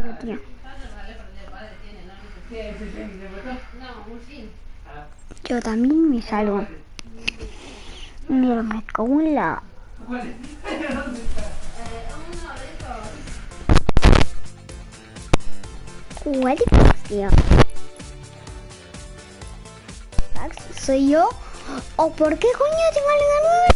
salgo, tío. Yo también me salgo. Mira, me cago en la... ¿Cuál es, tío? ¿Soy yo? ¿O por qué coño tengo la 9?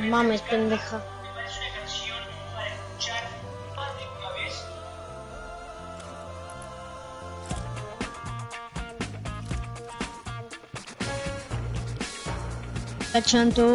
Mames, pendeja. Chanto.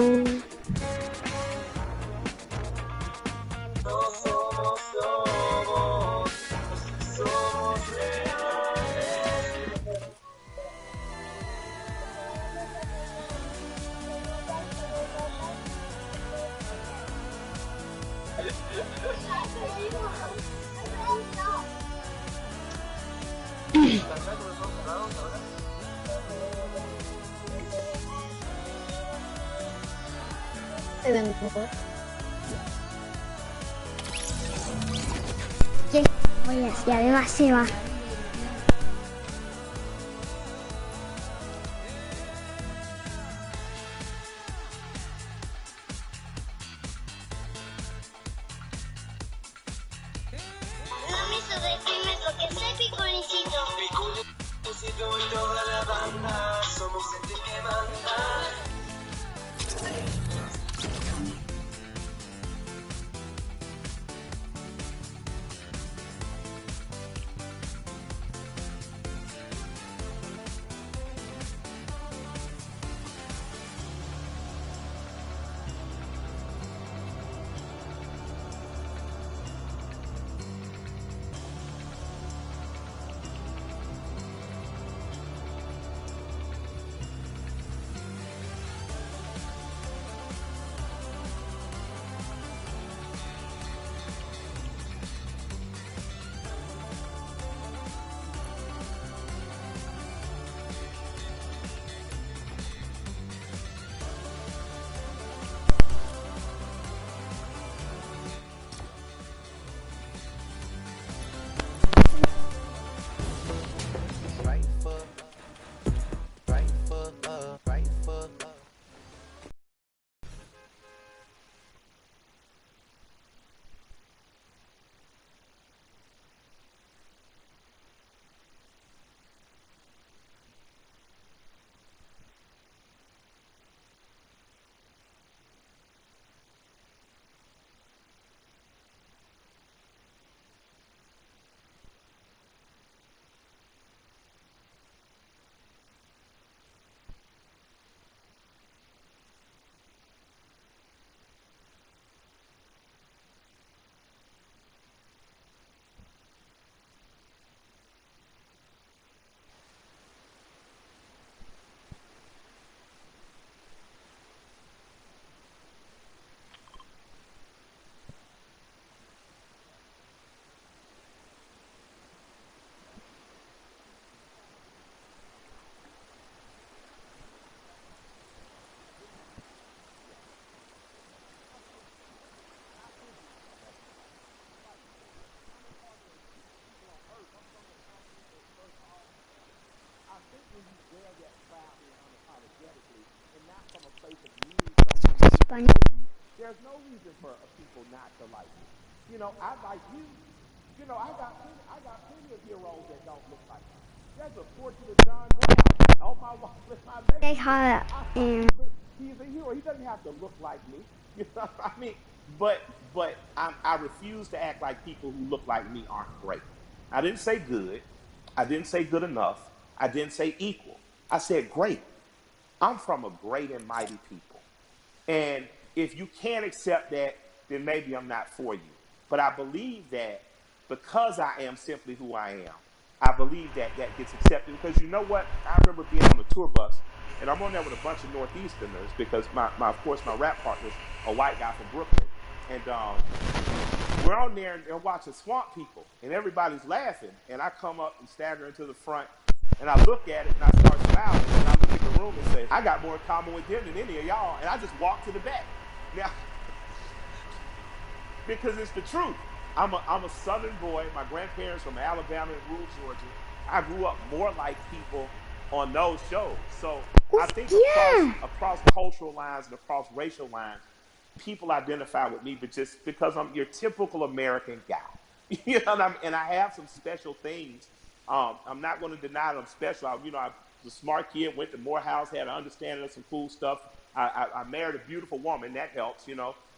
Oye, y además se va. Mami, se deprime porque soy picolicito. Picolicito y toda la banda, somos gente que manda. There's no reason for people not to like you. You know, I like you. You know, I got plenty of heroes that don't look like me. There's a portrait of John Brown on my wall with my baby. He's a hero. He doesn't have to look like me. You know what I mean? But I refuse to act like people who look like me aren't great. I didn't say good. I didn't say good enough. I didn't say equal. I said great. I'm from a great and mighty people. And if you can't accept that, then maybe I'm not for you. But I believe that because I am simply who I am, I believe that that gets accepted. Because you know what? I remember being on the tour bus and I'm on there with a bunch of Northeasterners because of course, my rap partner's a white guy from Brooklyn. And we're on there and watching Swamp People, and everybody's laughing. And I come up and stagger into the front, and I look at it, and I start smiling, and I look at the room and say, I got more in common with them than any of y'all. And I just walk to the back. Now, because it's the truth. I'm a Southern boy. My grandparents from Alabama and rural Georgia. I grew up more like people on those shows. So I think across cultural lines and across racial lines, people identify with me, but just because I'm your typical American guy. You know what I mean? And I have some special things. I'm not going to deny that I'm special. I was a smart kid, went to Morehouse, had an understanding of some cool stuff. I married a beautiful woman. That helps,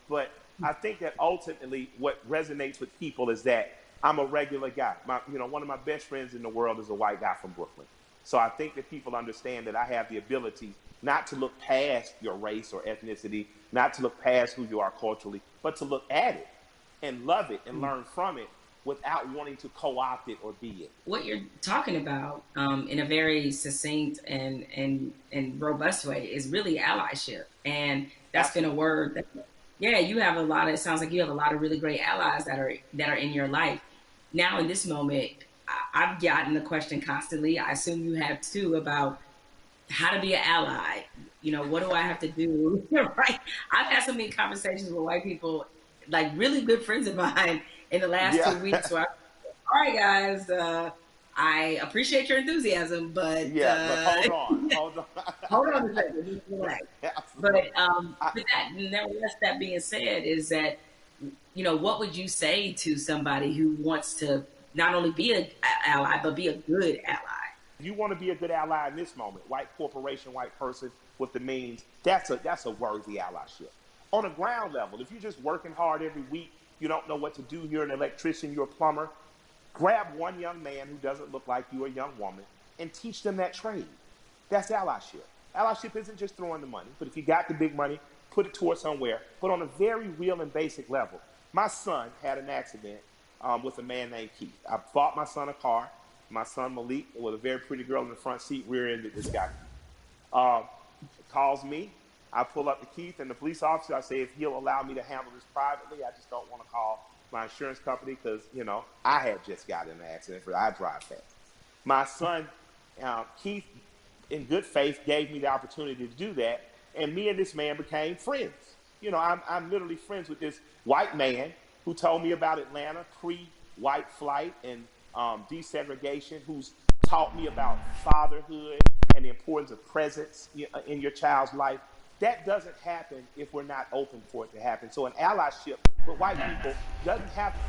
But I think that ultimately what resonates with people is that I'm a regular guy. One of my best friends in the world is a white guy from Brooklyn. So I think that people understand that I have the ability not to look past your race or ethnicity, not to look past who you are culturally, but to look at it and love it and learn from it without wanting to co-opt it or be it. What you're talking about in a very succinct and robust way is really allyship. And that's been a word that, you have it sounds like you have a lot of really great allies that are in your life. Now in this moment, I've gotten the question constantly, I assume you have too, about how to be an ally. What do I have to do? Right? I've had so many conversations with white people, like really good friends of mine in the last 2 weeks where all right, guys, I appreciate your enthusiasm, but hold on a second. But nevertheless, that being said, is that what would you say to somebody who wants to not only be an ally but be a good ally? You want to be a good ally in this moment, white corporation, white person with the means. That's a worthy allyship. On a ground level, if you're just working hard every week, you don't know what to do. You're an electrician, you're a plumber. Grab one young man who doesn't look like you, a young woman, and teach them that trade. That's allyship. Allyship isn't just throwing the money, but if you got the big money, put it towards somewhere. But on a very real and basic level, my son had an accident with a man named Keith. I bought my son a car. My son Malik, with a very pretty girl in the front seat, rear-ended this guy. Calls me. I pull up to Keith and the police officer. I say, if he'll allow me to handle this privately, I just don't want to call my insurance company because, I had just gotten in an accident. I drive fast. My son, Keith, in good faith, gave me the opportunity to do that. And me and this man became friends. I'm literally friends with this white man who told me about Atlanta pre-white flight and desegregation, who's taught me about fatherhood and the importance of presence in your child's life. That doesn't happen if we're not open for it to happen. So an allyship with white people doesn't happen.